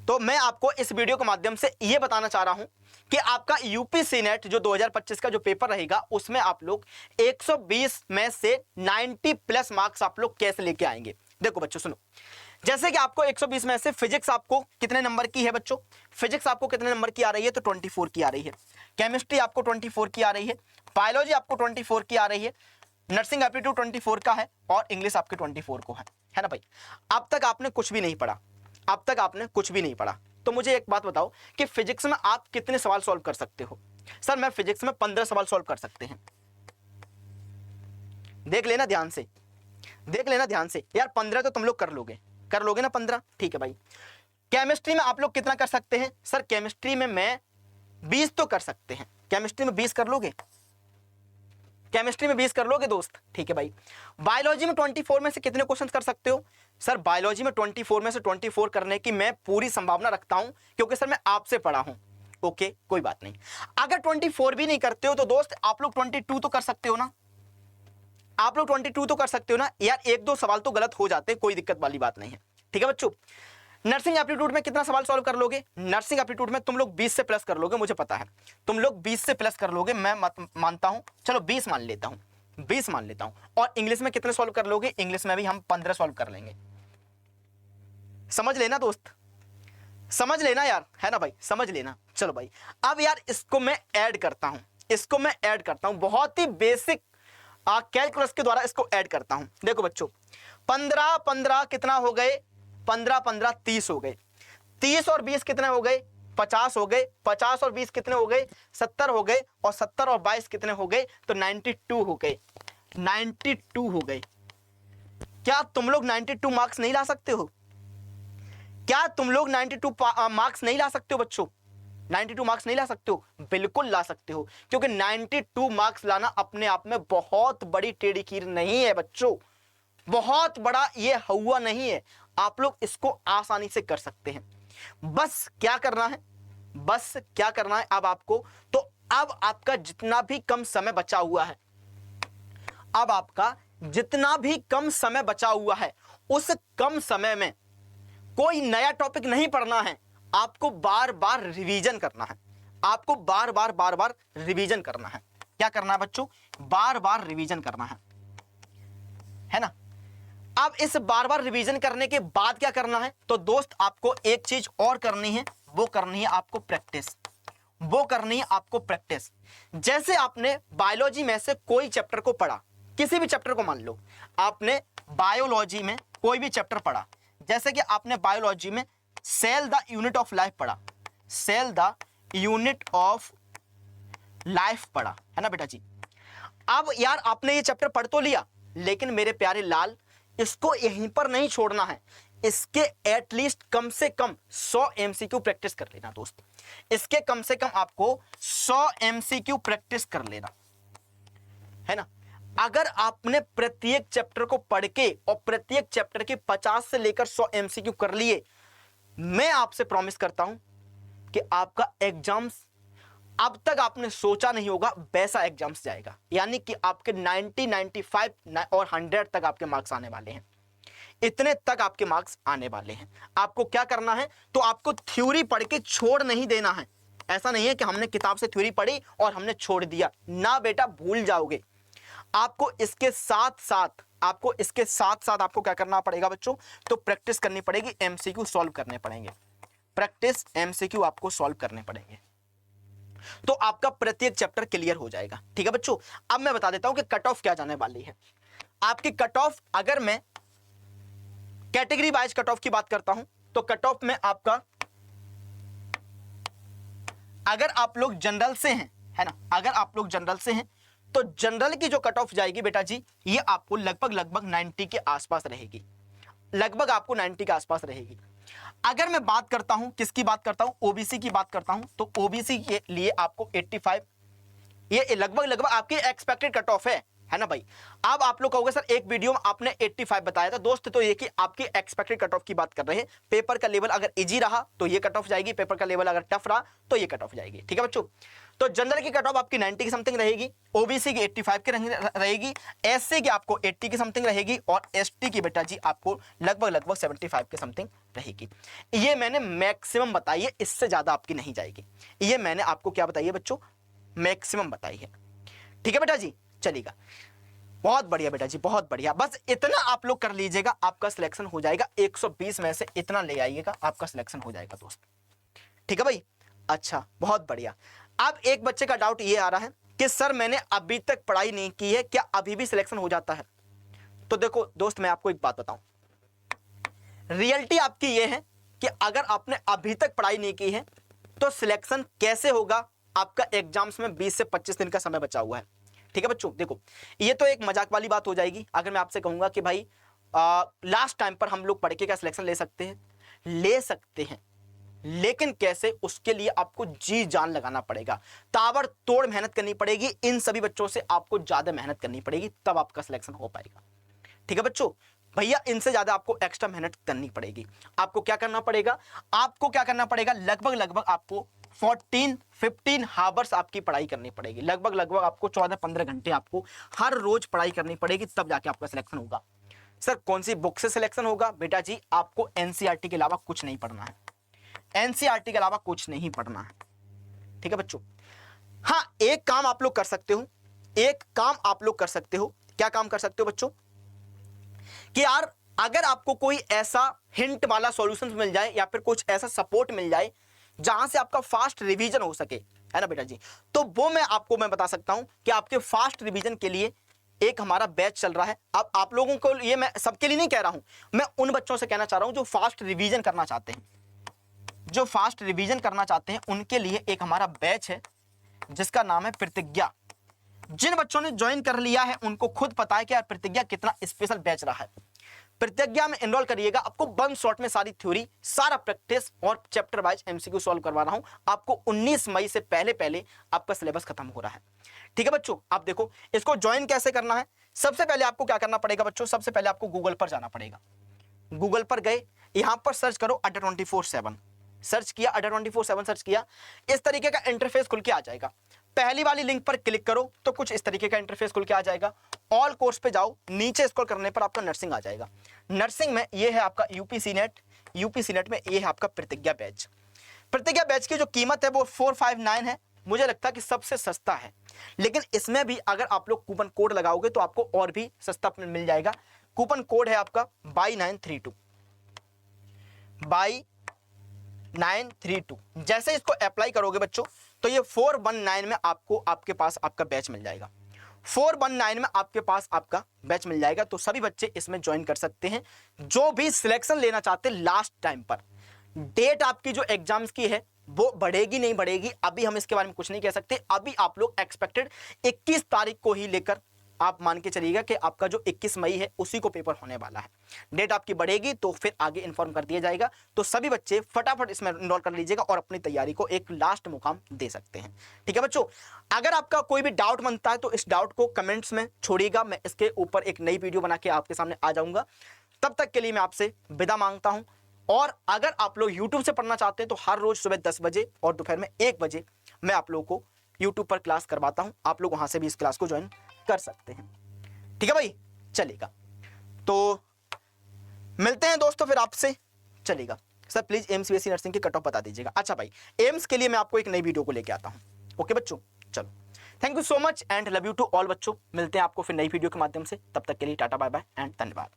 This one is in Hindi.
तो मैं आपको इस वीडियो के माध्यम से ये बताना चाह रहा हूं कि आपका यूपीसी नेट जो 2025 का जो पेपर रहेगा उसमें आप लोग 120 में से 90 प्लस मार्क्स आप लोग कैसे लेके आएंगे। देखो बच्चों सुनो, जैसे कि आपको 120 में से फिजिक्स आपको कितने नंबर की है बच्चों, फिजिक्स आपको कितने नंबर की आ रही है, तो 24 की आ रही है। केमिस्ट्री आपको 24 की आ रही है, बायोलॉजी आपको 24 की आ रही है, नर्सिंग एप्टीट्यूड 24 का है और इंग्लिश आपके 24 को है ना भाई। अब तक आपने कुछ भी नहीं पढ़ा, अब तक आपने कुछ भी नहीं पढ़ा। तो मुझे एक बात बताओ कि फिजिक्स में आप कितने सवाल सॉल्व कर सकते हो। सर मैं फिजिक्स में 15 सवाल सॉल्व कर सकते हैं। देख लेना ध्यान से, देख लेना ध्यान से यार, 15 तो तुम लोग कर लोगे ना 15, ठीक है भाई। केमिस्ट्री में आप लोग कितना कर सकते हैं, सर केमिस्ट्री में मैं 20 तो कर सकते हैं। केमिस्ट्री में 20 कर लोगे, केमिस्ट्री में 20 कर लोगे दोस्त, ठीक है भाई। बायोलॉजी में 24 में से कितने क्वेश्चंस कर सकते हो, सर बायोलॉजी में 24 में से 24 करने की मैं पूरी संभावना रखता हूं, क्योंकि सर मैं आपसे पढ़ा हूं। ओके कोई बात नहीं। अगर 24 भी नहीं करते हो तो दोस्त आप लोग 22 तो कर सकते हो ना, आप लोग 22 तो कर सकते हो ना यार। एक दो सवाल तो गलत हो जाते हैं, कोई दिक्कत वाली बात नहीं है, ठीक है बच्चों। नर्सिंग एप्टीट्यूड में कितना सवाल सॉल्व कर लोगे, नर्सिंग एप्टीट्यूड में तुम लोग 20 से प्लस कर लोगे, मुझे पता है तुम लोग 20 से प्लस कर लोगे, मैं मानता हूं, चलो 20 मान लेता हूं, 20 मान लेता हूं। और इंग्लिश में कितने सॉल्व कर लोगे, इंग्लिश में भी हम 15 सॉल्व कर लेंगे। समझ लेना दोस्त, समझ लेना यार, है ना भाई, समझ लेना। चलो भाई अब यार इसको मैं ऐड करता हूं, इसको मैं ऐड करता हूं, बहुत ही बेसिक कैलकुलस के द्वारा इसको ऐड करता हूं। देखो बच्चों 15 15 कितना हो गए, 15 15 30 हो गए, 30 और 20 कितने हो गए, 50 हो गए, 50 और 20 कितने हो गए, 70 हो गए, और 70 और 22 कितने हो गए, तो 92 हो गए, 92 हो गए। क्या तुम लोग 92 मार्क्स नहीं ला सकते हो, क्या तुम लोग 92 मार्क्स नहीं ला सकते हो बच्चों, 92 मार्क्स नहीं ला सकते हो, बिल्कुल ला सकते हो, क्योंकि 92 मार्क्स लाना अपने आप में बहुत बड़ी टेढ़ी खीर नहीं है बच्चों, बहुत बड़ा ये हुआ नहीं है। आप लोग इसको आसानी से कर सकते हैं। बस क्या करना है, बस क्या करना है अब आपको, तो अब आपका जितना भी कम समय बचा हुआ है, अब आपका जितना भी कम समय बचा हुआ है, उस कम समय में कोई नया टॉपिक नहीं पढ़ना है, आपको बार बार रिवीजन करना है, आपको बार बार रिवीजन करना है। क्या करना है बच्चों, बार बार रिवीजन करना है ना। अब इस बार बार रिवीजन करने के बाद क्या करना है, तो दोस्त आपको एक चीज और करनी है, वो करनी है आपको प्रैक्टिस, वो करनी है आपको प्रैक्टिस। जैसे आपने बायोलॉजी में से कोई चैप्टर को पढ़ा, किसी भी चैप्टर को मान लो आपने बायोलॉजी में कोई भी चैप्टर पढ़ा, जैसे कि आपने बायोलॉजी में cell the unit of life पढ़ा, cell the unit of life पढ़ा, है ना बेटा जी। अब यार आपने ये चैप्टर पढ़ तो लिया, लेकिन मेरे प्यारे लाल इसको यहीं पर नहीं छोड़ना है, इसके एटलीस्ट कम से कम 100 एमसीक्यू प्रैक्टिस कर लेना दोस्त, इसके कम से कम आपको 100 एमसीक्यू प्रैक्टिस कर लेना, है ना। अगर आपने प्रत्येक चैप्टर को पढ़ के और प्रत्येक चैप्टर के 50 से लेकर 100 एमसीक्यू कर लिए, मैं आपसे प्रॉमिस करता हूं कि आपका एग्जाम्स अब तक आपने सोचा नहीं होगा वैसा एग्जाम्स जाएगा, यानी कि आपके 90 95 और 100 तक आपके मार्क्स आने वाले हैं, इतने तक आपके मार्क्स आने वाले हैं। आपको क्या करना है, तो आपको थ्योरी पढ़ के छोड़ नहीं देना है। ऐसा नहीं है कि हमने किताब से थ्योरी पढ़ी और हमने छोड़ दिया, ना बेटा, भूल जाओगे। आपको इसके साथ साथ आपको क्या करना पड़ेगा बच्चों, तो प्रैक्टिस करनी पड़ेगी, एमसीक्यू सॉल्व करने पड़ेंगे, प्रैक्टिस एमसीक्यू आपको सॉल्व करने पड़ेंगे, तो आपका प्रत्येक चैप्टर क्लियर हो जाएगा, ठीक है बच्चों। अब मैं बता देता हूं कि कट ऑफ क्या जाने वाली है। आपकी कट ऑफ, अगर मैं कैटेगरी वाइज कट ऑफ की बात करता हूं, तो कट ऑफ में आपका, अगर आप लोग जनरल से हैं, है ना, अगर आप लोग जनरल से हैं तो जनरल की जो कट ऑफ जाएगी बेटा जी, ये आपको लगभग 90 के आसपास रहेगी, लगभग आपको 90 के आसपास रहेगी। अगर मैं बात करता हूं, किसकी बात करता हूं, ओबीसी की बात करता हूं, तो ओबीसी के लिए आपको 85, ये लगभग आपकी एक्सपेक्टेड कट ऑफ है, है ना भाई। अब आप लोग कहोगे सर एक वीडियो में आपने 85 बताया था दोस्त, तो ये कि आपकी एक्सपेक्टेड कट ऑफ की बात कर रहे हैं। पेपर का लेवल अगर इजी रहा तो ये कट ऑफ जाएगी, पेपर का लेवल अगर टफ रहा तो ये कट ऑफ जाएगी, ठीक है बच्चों। तो जनरल की कट ऑफ आपकी 90 की समथिंग रहेगी, ओबीसी की 85 की रहेगी, एससी की आपको 80 की समथिंग रहेगी, और एसटी की बेटा जी आपको लगभग 75 के समथिंग रहेगी। ये मैंने मैक्सिमम बताई है, इससे ज्यादा आपकी नहीं जाएगी। ये मैंने आपको क्या बताई है बच्चों, मैक्सिमम बताई है, ठीक है बेटा जी। चलेगा, बहुत बढ़िया बेटा जी, बहुत बढ़िया। बस इतना आप लोग कर लीजिएगा, आपका सिलेक्शन हो जाएगा। 120 में से इतना ले आइएगा, आपका सिलेक्शन हो जाएगा दोस्त, ठीक है भाई। अच्छा, बहुत बढ़िया। अब एक बच्चे का डाउट ये आ रहा है कि सर मैंने अभी तक पढ़ाई नहीं की है, क्या अभी भी सिलेक्शन हो जाता है? तो देखो दोस्त, मैं आपको एक बात बताऊं, रियलिटी आपकी ये है कि अगर आपने अभी तक पढ़ाई नहीं की है तो सिलेक्शन कैसे होगा? आपका एग्जाम्स में 20 से 25 दिन का समय बचा हुआ है, ठीक है बच्चों। देखो, ये तो एक मजाक वाली बात हो जाएगी अगर मैं आपसे कहूंगा कि भाई लास्ट टाइम पर हम लोग पढ़ के क्या सिलेक्शन ले सकते हैं। ले सकते हैं, लेकिन कैसे? उसके लिए आपको जी जान लगाना पड़ेगा, ताबड़तोड़ मेहनत करनी पड़ेगी। इन सभी बच्चों से आपको ज्यादा मेहनत करनी पड़ेगी, तब आपका सिलेक्शन हो पाएगा, ठीक है बच्चों। भैया इनसे ज्यादा आपको एक्स्ट्रा मेहनत करनी पड़ेगी। आपको क्या करना पड़ेगा? आपको क्या करना पड़ेगा? लगभग आपको 14-15 हावर्स आपकी पढ़ाई करनी पड़ेगी। लगभग आपको 14-15 घंटे आपको हर रोज पढ़ाई करनी पड़ेगी, तब जाके आपका सिलेक्शन होगा। सर कौन सी बुक से सिलेक्शन होगा? बेटा जी आपको एनसीईआरटी के अलावा कुछ नहीं पढ़ना है, एनसीईआरटी के अलावा कुछ नहीं पढ़ना है, ठीक है बच्चों। हाँ, एक काम आप लोग कर सकते हो, एक काम आप लोग कर सकते हो। क्या काम कर सकते हो बच्चों? कि यार अगर आपको कोई ऐसा हिंट वाला सॉल्यूशंस मिल जाए या फिर कुछ ऐसा सपोर्ट मिल जाए जहां से आपका फास्ट रिवीजन हो सके, है ना बेटा जी, तो वो मैं बता सकता हूं कि आपके फास्ट रिवीजन के लिए एक हमारा बैच चल रहा है। अब आप लोगों को, ये मैं सबके लिए नहीं कह रहा हूं, मैं उन बच्चों से कहना चाह रहा हूं जो फास्ट रिवीजन करना चाहते हैं, जो फास्ट रिवीजन करना चाहते हैं उनके लिए एक हमारा बैच है जिसका नाम है प्रतिज्ञा। जिन बच्चों ने ज्वाइन कर लिया है उनको खुद पता है कि यार प्रतिज्ञा कितना स्पेशल बैच रहा है। प्रतिज्ञा में एनरोल करिएगा, आपको 1 शॉट में सारी थ्योरी, सारा प्रैक्टिस और चैप्टर वाइज एमसीक्यू सॉल्व करवा रहा हूं। आपको 19 मई से पहले आपका सिलेबस खत्म हो रहा है, ठीक है बच्चों। आप देखो इसको ज्वाइन कैसे करना है। सबसे पहले आपको क्या करना पड़ेगा बच्चों? सबसे पहले आपको गूगल पर जाना पड़ेगा। गूगल पर गए, यहां पर सर्च करो अड्डा 24/7, सर्च किया, अड्डा 24/7 सर्च किया, इस तरीके का इंटरफेस खुल के आ जाएगा। पहली वाली लिंक पर क्लिक करो तो कुछ इस तरीके का इंटरफेस खुल के आ जाएगा। ऑल कोर्स पे जाओ, नीचे स्क्रॉल करने पर आपका नर्सिंग आ जाएगा। नर्सिंग में ये है आपका यूपीसी नेट में ये है आपका प्रतिज्ञा बैच। प्रतिज्ञा बैच की जो कीमत है वो 459 है, मुझे लगता है कि सबसे सस्ता है। लेकिन इसमें भी अगर आप लोग कूपन कोड लगाओगे तो आपको और भी सस्ता मिल जाएगा। कूपन कोड है आपका BY932, BY932। जैसे इसको अप्लाई करोगे बच्चों तो ये 419 में आपको आपके पास आपका बैच मिल जाएगा। 419 में आपके पास आपका बैच मिल जाएगा। तो सभी बच्चे इसमें ज्वाइन कर सकते हैं जो भी सिलेक्शन लेना चाहते हैं। लास्ट टाइम पर डेट आपकी जो एग्जाम्स की है वो बढ़ेगी नहीं बढ़ेगी अभी हम इसके बारे में कुछ नहीं कह सकते। अभी आप लोग एक्सपेक्टेड 21 तारीख को ही लेकर आप मान के चलिएगा कि आपका जो 21 मई है उसी को पेपर होने वाला है। डेट आपकी बढ़ेगी तो फिर आगे इन्फॉर्म कर दिया जाएगा। तो सभी बच्चे फटाफट इसमें इनरोल कर लीजिएगा और अपनी तैयारी को एक लास्ट मुकाम दे सकते हैं, ठीक है बच्चों। अगर आपका कोई भी डाउट बनता है तो इस डाउट को कमेंट्स में छोड़िएगा, मैं इसके ऊपर एक नई वीडियो बना के आपके सामने आ जाऊंगा। तब तक के लिए मैं आपसे विदा मांगता हूं। और अगर आप लोग YouTube से पढ़ना चाहते हैं तो हर रोज सुबह 10 बजे और दोपहर में 1 बजे मैं आप लोगों को YouTube पर क्लास करवाता हूं। आप लोग वहां से भी इस क्लास को ज्वाइन कर सकते हैं, ठीक है भाई। चलेगा, तो मिलते हैं दोस्तों फिर आपसे। चलेगा sir, please AIIMS BSc nursing की कट ऑफ बता दीजिएगा। अच्छा भाई, एम्स के लिए मैं आपको एक नई वीडियो को लेके आता हूं। ओके बच्चों, चलो, thank you so much and love you to all बच्चों। मिलते हैं आपको फिर नई वीडियो के माध्यम से। तब तक के लिए टाटा बाय बाय एंड धन्यवाद।